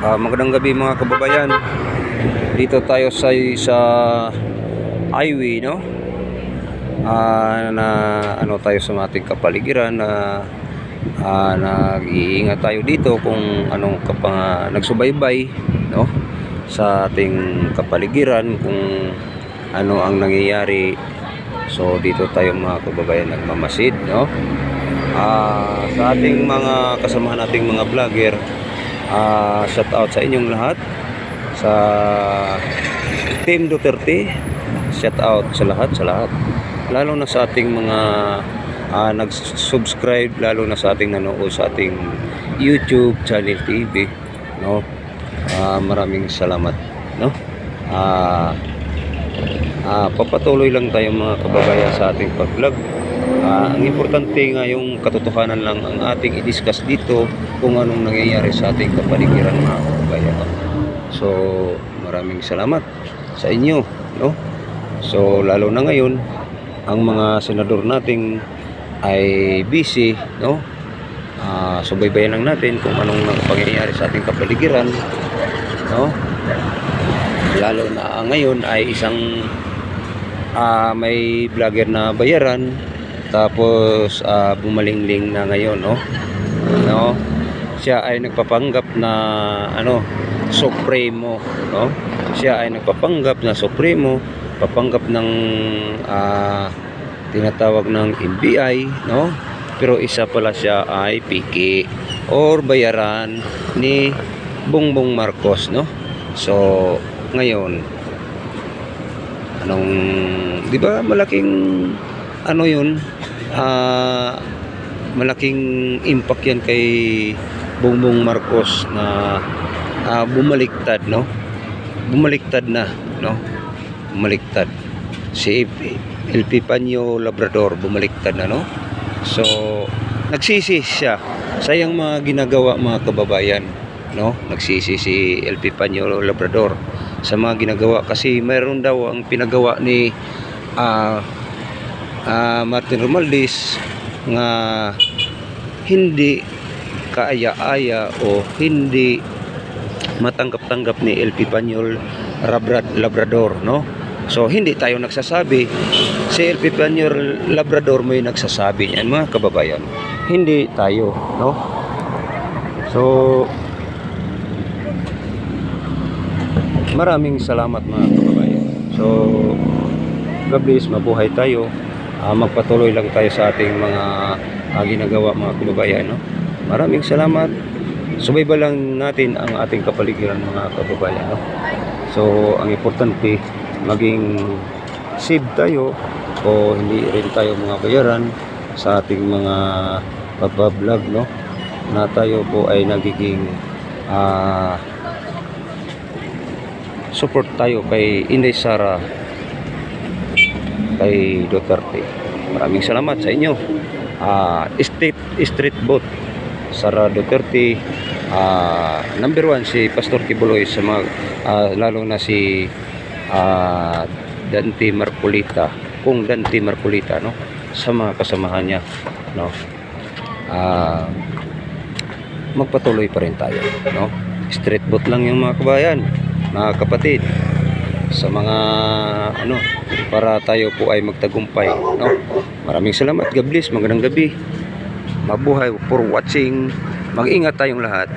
Magandang gabi mga kababayan. Dito tayo sa highway, no? Na ano tayo sa ating kapaligiran na nag-iingat tayo dito kung anong nagsubaybay, no? Sa ating kapaligiran kung ano ang nangyayari. So dito tayo mga kababayan nagmamasid, no? Sa ating mga kasamahan nating mga vlogger, shout out sa inyong lahat sa Team Duterte. Shout out sa lahat, lalo na sa ating mga nag-subscribe, lalo na sa ating nanood sa ating YouTube channel TV, no? Maraming salamat, no? Papatuloy lang tayo mga kababayan sa ating pag-vlog. Ang importante nga yung katotohanan lang ang ating i-discuss dito kung anong nangyayari sa ating kapaligiran mga kababayan. So maraming salamat sa inyo, no? So lalo na ngayon ang mga senador nating ay busy, no? Subaybayan lang natin kung anong nangyayari sa ating kapaligiran, no? Lalo na ngayon ay isang may vlogger na bayaran, tapos bumalingling na ngayon, no? Siya ay nagpapanggap na supremo, no? Siya ay nagpapanggap na supremo, papanggap ng tinatawag ng NBI, no? Pero isa pala siya ay piki or bayaran ni Bongbong Marcos, no? So ngayon, di ba malaking yun, malaking impact yan kay Bongbong Marcos na bumaliktad, no? Bumaliktad na, no? Bumaliktad si LP Panyo Labrador, bumaliktad na, no? So nagsisi siya sa yang mga ginagawa mga kababayan, no? Nagsisi si LP Panyo Labrador sa mga ginagawa kasi mayroon daw ang pinagawa ni Martin Romualdez nga hindi kaaya-aya o hindi matanggap-tanggap ni LP Panyo Labrador, no? So hindi tayo nagsasabi, si LP Panyo Labrador may nagsasabi niyan mga kababayan, hindi tayo, no? So maraming salamat mga kababayan. So God bless, mabuhay tayo. Magpatuloy lang tayo sa ating mga ginagawa mga kababayan, no? Maraming salamat. Subaybayan lang natin ang ating kapaligiran mga kababayan, no? So ang importante maging safe tayo o hindi rin tayo mga bayaran sa ating mga pagbablog, no? Na tayo po ay nagiging support tayo kay Inday Sara, kay Duterte. Maraming salamat sa inyo. Street vote Sara Duterte. Number 1 si Pastor Kibuloy sa mga lalo na si Dante Marcolita, kung Dante Marcolita, no? Sa mga kasamahan niya, no? Magpatuloy pa rin tayo, no? Street vote lang yung mga kabayan, mga kapatid, sa mga para tayo po ay magtagumpay, no? Maraming salamat. God bless, magandang gabi, mabuhay, for watching. Mag-ingat tayong lahat.